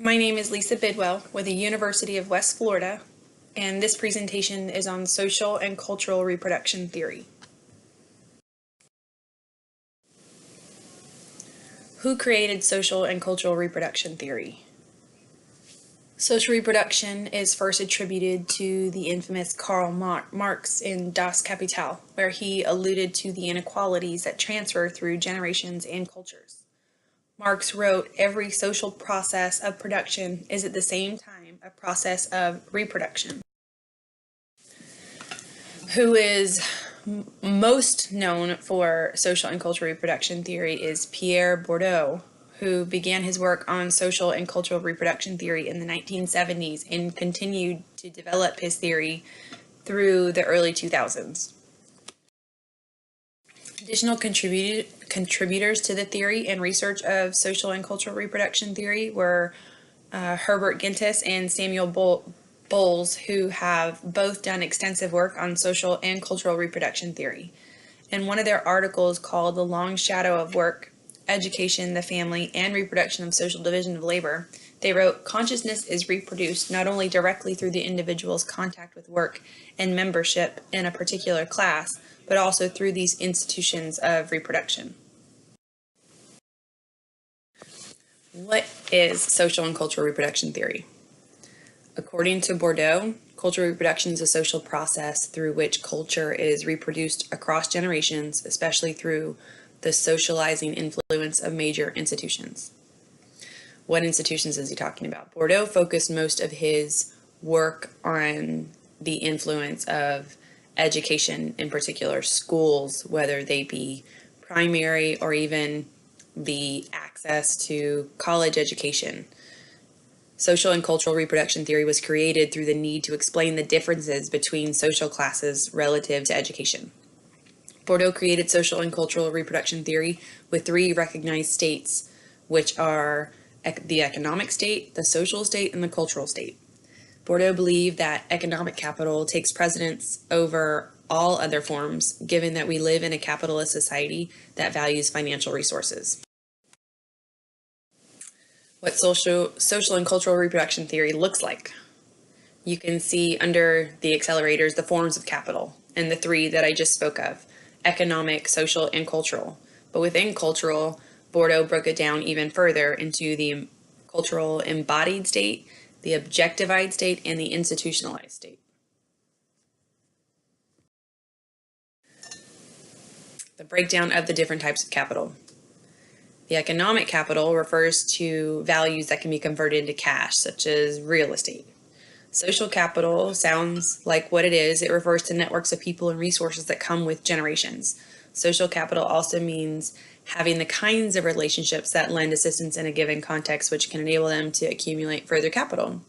My name is Lisa Bidwell with the University of West Florida, and this presentation is on social and cultural reproduction theory. Who created social and cultural reproduction theory? Social reproduction is first attributed to the infamous Karl Marx in Das Kapital, where he alluded to the inequalities that transfer through generations and cultures. Marx wrote, "Every social process of production is at the same time a process of reproduction." Who is most known for social and cultural reproduction theory is Pierre Bourdieu, who began his work on social and cultural reproduction theory in the 1970s and continued to develop his theory through the early 2000s. Additional contributors to the theory and research of social and cultural reproduction theory were Herbert Gintis and Samuel Bowles, who have both done extensive work on social and cultural reproduction theory. In one of their articles called "The Long Shadow of Work, Education, the Family, and Reproduction of Social Division of Labor," they wrote, "Consciousness is reproduced not only directly through the individual's contact with work and membership in a particular class, but also through these institutions of reproduction." What is social and cultural reproduction theory? According to Bourdieu, cultural reproduction is a social process through which culture is reproduced across generations, especially through the socializing influence of major institutions. What institutions is he talking about? Bourdieu focused most of his work on the influence of education, in particular schools, whether they be primary or even the access to college education. Social and cultural reproduction theory was created through the need to explain the differences between social classes relative to education. Bourdieu created social and cultural reproduction theory with three recognized states, which are the economic state, the social state, and the cultural state. Bourdieu believed that economic capital takes precedence over all other forms, given that we live in a capitalist society that values financial resources. What social and cultural reproduction theory looks like. You can see under the accelerators the forms of capital and the three that I just spoke of: economic, social, and cultural. But within cultural, Bourdieu broke it down even further into the cultural embodied state, the objectified state, and the institutionalized state. The breakdown of the different types of capital. The economic capital refers to values that can be converted into cash, such as real estate. Social capital sounds like what it is. It refers to networks of people and resources that come with generations. Social capital also means having the kinds of relationships that lend assistance in a given context, which can enable them to accumulate further capital.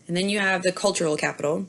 And then you have the cultural capital.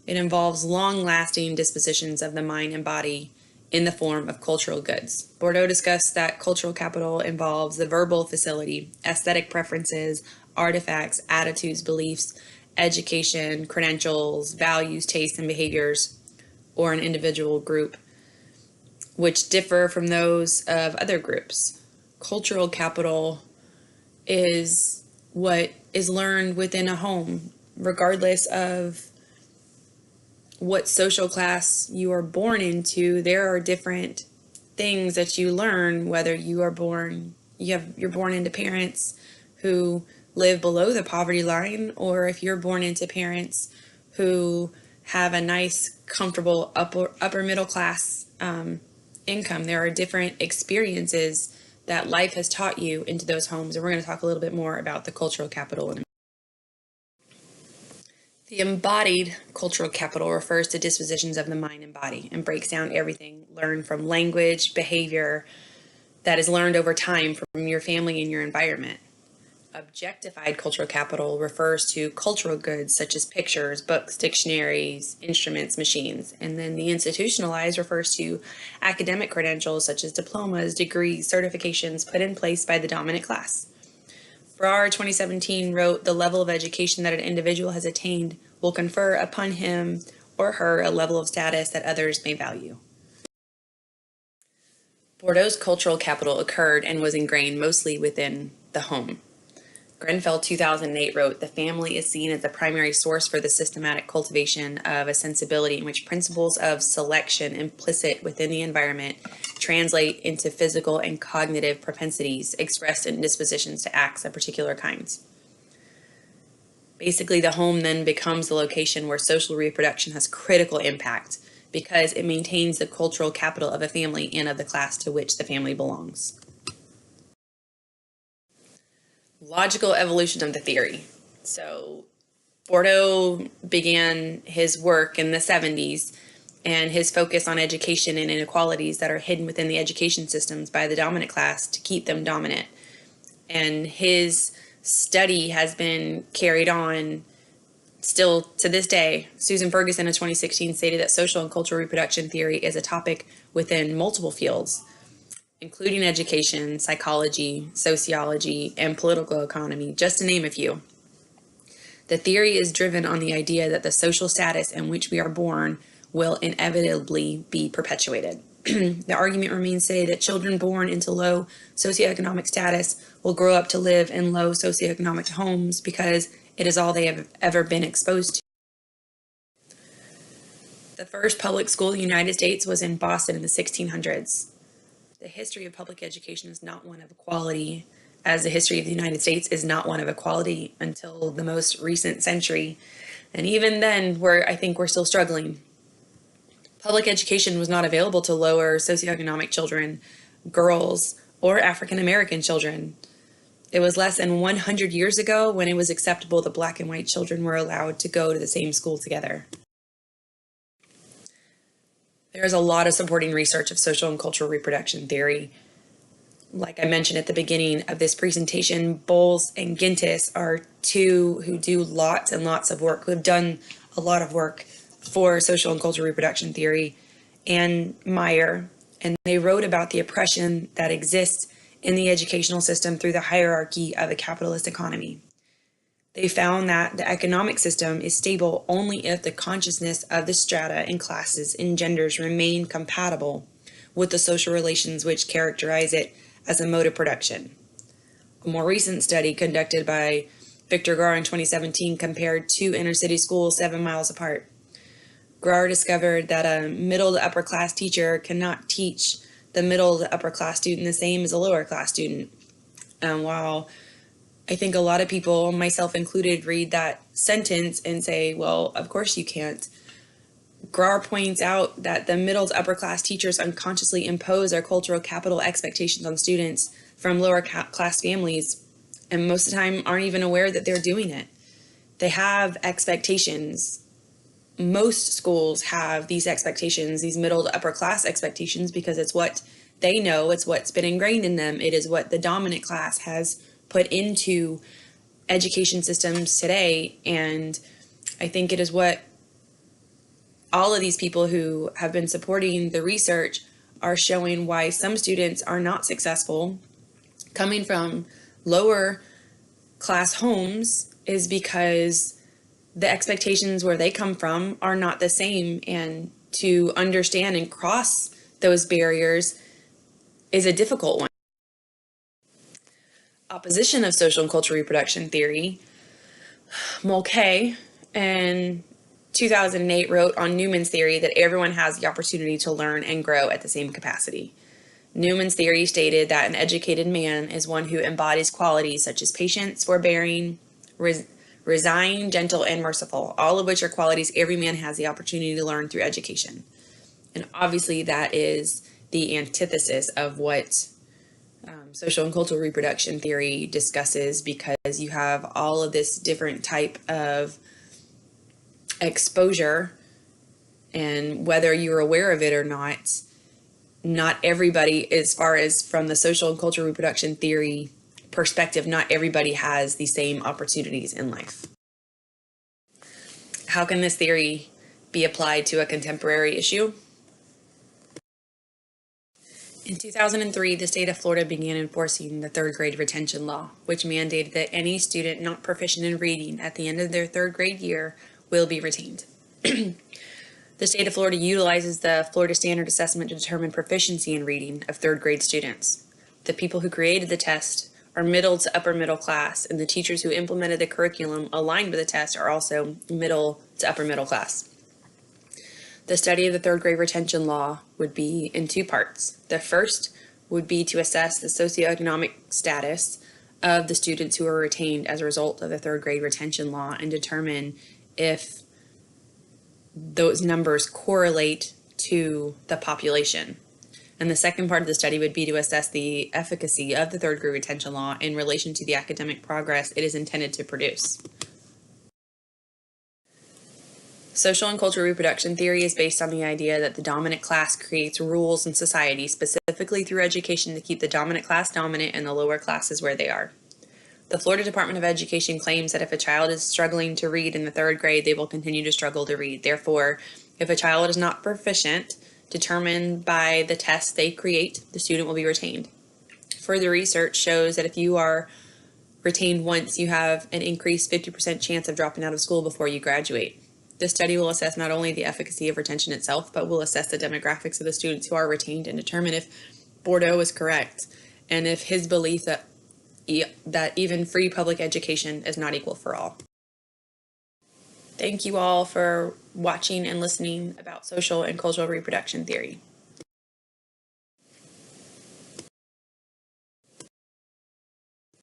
It involves long-lasting dispositions of the mind and body in the form of cultural goods. Bourdieu discussed that cultural capital involves the verbal facility, aesthetic preferences, artifacts, attitudes, beliefs, education, credentials, values, tastes, and behaviors, or an individual group, which differ from those of other groups. Cultural capital is what is learned within a home, regardless of what social class you are born into. There are different things that you learn, whether you're born into parents who live below the poverty line, or if you're born into parents who have a nice, comfortable upper middle class income. There are different experiences that life has taught you into those homes, and we're going to talk a little bit more about the cultural capital in a minute. The embodied cultural capital refers to dispositions of the mind and body and breaks down everything learned from language, behavior that is learned over time from your family and your environment. Objectified cultural capital refers to cultural goods such as pictures, books, dictionaries, instruments, machines. And then the institutionalized refers to academic credentials such as diplomas, degrees, certifications put in place by the dominant class. Farrar 2017 wrote, "The level of education that an individual has attained will confer upon him or her a level of status that others may value." Bourdieu's cultural capital occurred and was ingrained mostly within the home. Grenfell 2008 wrote, "The family is seen as the primary source for the systematic cultivation of a sensibility in which principles of selection implicit within the environment translate into physical and cognitive propensities expressed in dispositions to acts of particular kinds." Basically, the home then becomes the location where social reproduction has critical impact because it maintains the cultural capital of a family and of the class to which the family belongs. Logical evolution of the theory. So Bordeaux began his work in the 70s, and his focus on education and inequalities that are hidden within the education systems by the dominant class to keep them dominant. And his study has been carried on still to this day. Susan Ferguson in 2016 stated that social and cultural reproduction theory is a topic within multiple fields, including education, psychology, sociology, and political economy, just to name a few. The theory is driven on the idea that the social status in which we are born will inevitably be perpetuated. The argument remains today that children born into low socioeconomic status will grow up to live in low socioeconomic homes because it is all they have ever been exposed to. The first public school in the United States was in Boston in the 1600s. The history of public education is not one of equality, as the history of the United States is not one of equality until the most recent century. And even then, I think we're still struggling. Public education was not available to lower socioeconomic children, girls, or African American children. It was less than 100 years ago when it was acceptable that black and white children were allowed to go to the same school together. There's a lot of supporting research of social and cultural reproduction theory. Like I mentioned at the beginning of this presentation, Bowles and Gintis are two who do lots and lots of work, who have done a lot of work for social and cultural reproduction theory, and Meyer, and they wrote about the oppression that exists in the educational system through the hierarchy of a capitalist economy. They found that the economic system is stable only if the consciousness of the strata and classes and genders remain compatible with the social relations which characterize it as a mode of production. A more recent study conducted by Victor Garr in 2017 compared two inner-city schools 7 miles apart. Garr discovered that a middle to upper class teacher cannot teach the middle to upper class student the same as a lower class student. And while I think a lot of people, myself included, read that sentence and say, well, of course you can't. Garr points out that the middle to upper class teachers unconsciously impose their cultural capital expectations on students from lower class families, and most of the time aren't even aware that they're doing it. They have expectations. Most schools have these expectations, these middle to upper class expectations, because it's what they know, it's what's been ingrained in them, it is what the dominant class has put into education systems today. And I think it is what all of these people who have been supporting the research are showing why some students are not successful coming from lower class homes is because the expectations where they come from are not the same, and to understand and cross those barriers is a difficult one. Opposition of social and cultural reproduction theory, Mulcahy in 2008 wrote on Newman's theory that everyone has the opportunity to learn and grow at the same capacity. Newman's theory stated that an educated man is one who embodies qualities such as patience, forbearing, resigned, gentle, and merciful, all of which are qualities every man has the opportunity to learn through education. And obviously that is the antithesis of what social and cultural reproduction theory discusses, because you have all of this different type of exposure, and whether you're aware of it or not everybody, as far as from the social and cultural reproduction theory perspective, not everybody has the same opportunities in life. How can this theory be applied to a contemporary issue? In 2003, the state of Florida began enforcing the third grade retention law, which mandated that any student not proficient in reading at the end of their third grade year will be retained. The state of Florida utilizes the Florida Standard Assessment to determine proficiency in reading of third grade students. The people who created the test are middle to upper middle class, and the teachers who implemented the curriculum aligned with the test are also middle to upper middle class. The study of the third grade retention law would be in two parts. The first would be to assess the socioeconomic status of the students who are retained as a result of the third grade retention law and determine if those numbers correlate to the population. And the second part of the study would be to assess the efficacy of the third grade retention law in relation to the academic progress it is intended to produce. Social and cultural reproduction theory is based on the idea that the dominant class creates rules in society, specifically through education, to keep the dominant class dominant and the lower classes where they are. The Florida Department of Education claims that if a child is struggling to read in the third grade, they will continue to struggle to read. Therefore, if a child is not proficient, determined by the tests they create, the student will be retained. Further research shows that if you are retained once, you have an increased 50% chance of dropping out of school before you graduate. This study will assess not only the efficacy of retention itself, but will assess the demographics of the students who are retained and determine if Bordeaux is correct and if his belief that even free public education is not equal for all. Thank you all for watching and listening about social and cultural reproduction theory.